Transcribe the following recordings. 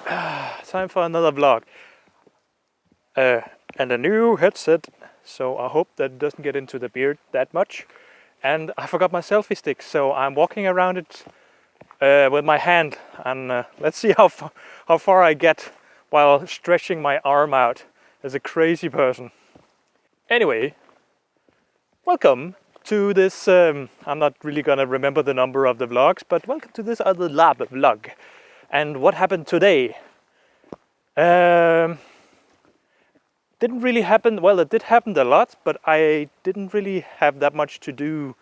Time for another vlog. And a new headset, so I hope that it doesn't get into the beard that much. And I forgot my selfie stick, so I'm walking around it with my hand. And let's see how far I get while stretching my arm out as a crazy person. Anyway, welcome to this, I'm not really gonna remember the number of the vlogs, but welcome to this other lab vlog. And what happened today? Didn't really happen, well, it did happen a lot, but I didn't really have that much to do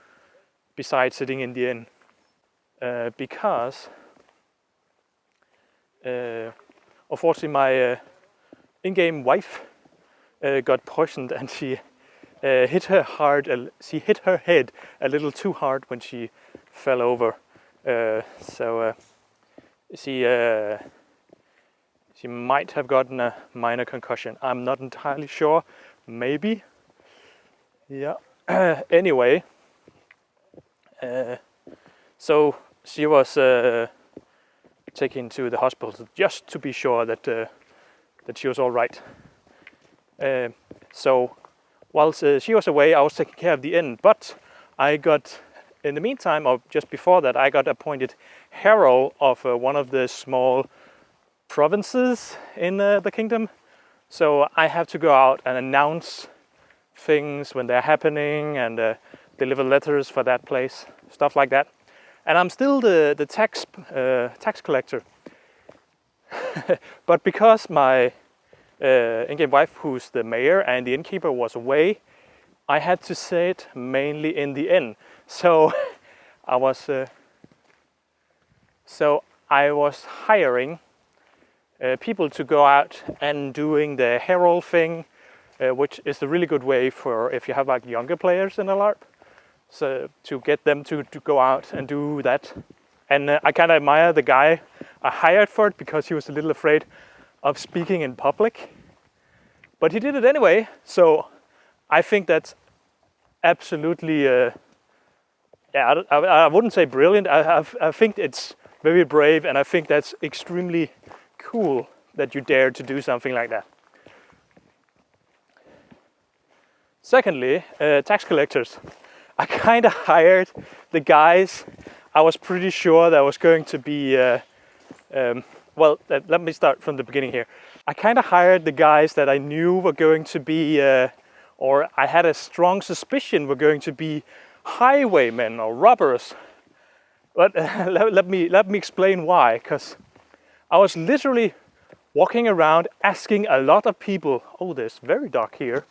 besides sitting in the inn. Because unfortunately my in-game wife got poisoned, and she hit her head a little too hard when she fell over. She might have gotten a minor concussion. I'm not entirely sure. Maybe. Yeah. Anyway, so she was taken to the hospital just to be sure that she was all right. So whilst she was away, I was taking care of the inn. But I got, in the meantime, or just before that, I got appointed herald of one of the small provinces in the kingdom. So I have to go out and announce things when they're happening and deliver letters for that place, stuff like that. And I'm still the tax collector. But because my in-game wife, who's the mayor, and the innkeeper was away, I had to sit mainly in the inn. So I was hiring people to go out and doing the herald thing, which is a really good way for if you have like younger players in a LARP, so to get them to go out and do that. And I kind of admire the guy I hired for it, because he was a little afraid of speaking in public, but he did it anyway. So I think that's absolutely I wouldn't say brilliant. I think it's very brave, and I think that's extremely cool that you dare to do something like that. Secondly, tax collectors. I kind of hired the guys I was pretty sure that was going to be, let me start from the beginning here. I kind of hired the guys that I knew were going to be, or I had a strong suspicion were going to be highwaymen or robbers. But let me explain why, because I was literally walking around asking a lot of people. Oh, it's very dark here.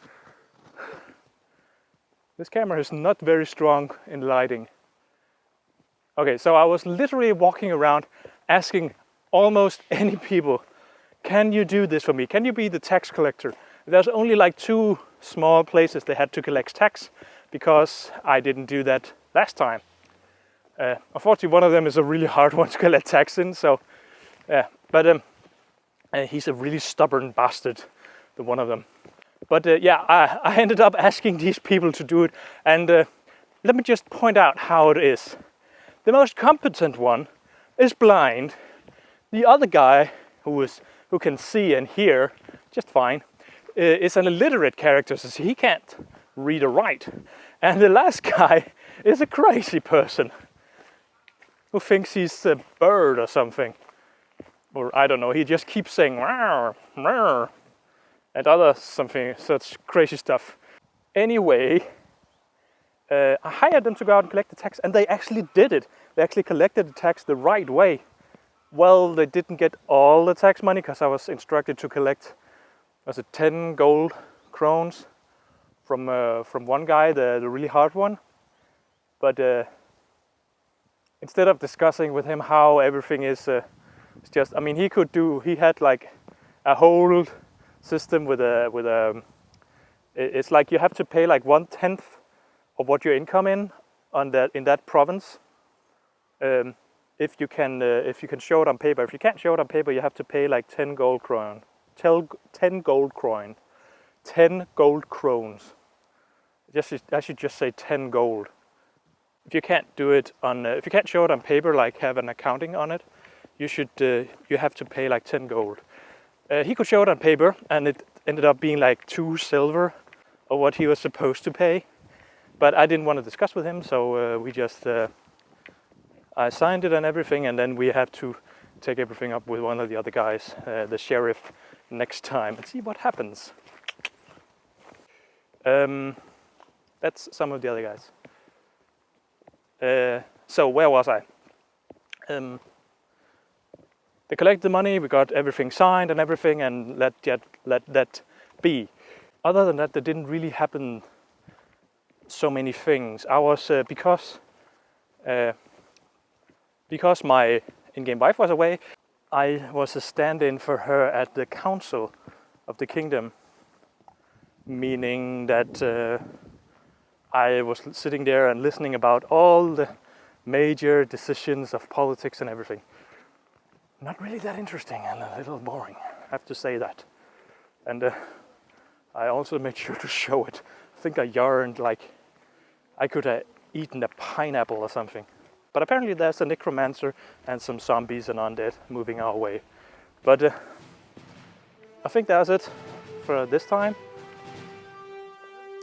This camera is not very strong in lighting. Okay, so I was literally walking around asking almost any people, can you do this for me? Can you be the tax collector? There's only like 2 small places they had to collect tax, because I didn't do that last time. Unfortunately, one of them is a really hard one to collect tax in, so yeah, but he's a really stubborn bastard, the one of them. But I ended up asking these people to do it, and let me just point out how it is. The most competent one is blind. The other guy, who can see and hear just fine, is an illiterate character, so he can't read or write. And the last guy is a crazy person who thinks he's a bird or something. Or I don't know, he just keeps saying rawr, rawr, and other something, such crazy stuff. Anyway, I hired them to go out and collect the tax, and they actually did it. They actually collected the tax the right way. Well, they didn't get all the tax money, because I was instructed to collect, was it 10 gold crowns from one guy, the really hard one. But instead of discussing with him how everything is, it's just, I mean, he had like a whole system with it's like you have to pay like 1/10 of what your income in that province. If you can show it on paper. If you can't show it on paper, you have to pay like 10 gold crown. 10 gold coin. 10 gold crowns. I should just say 10 gold. If you can't do it on, if you can't show it on paper, like have an accounting on it, you have to pay like 10 gold. He could show it on paper, and it ended up being like 2 silver of what he was supposed to pay. But I didn't want to discuss with him, so we just I signed it and everything, and then we have to take everything up with one of the other guys, the sheriff, next time and see what happens. That's some of the other guys. So where was I? They collected the money, we got everything signed and everything, and let that be. Other than that, there didn't really happen so many things. I was because my in-game wife was away, I was a stand-in for her at the council of the kingdom, meaning that I was sitting there and listening about all the major decisions of politics and everything. Not really that interesting and a little boring, I have to say that. And I also made sure to show it. I think I yarned like I could have eaten a pineapple or something. But apparently there's a necromancer and some zombies and undead moving our way. But I think that's it for this time.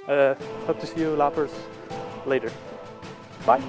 Hope to see you LarPers later. Bye.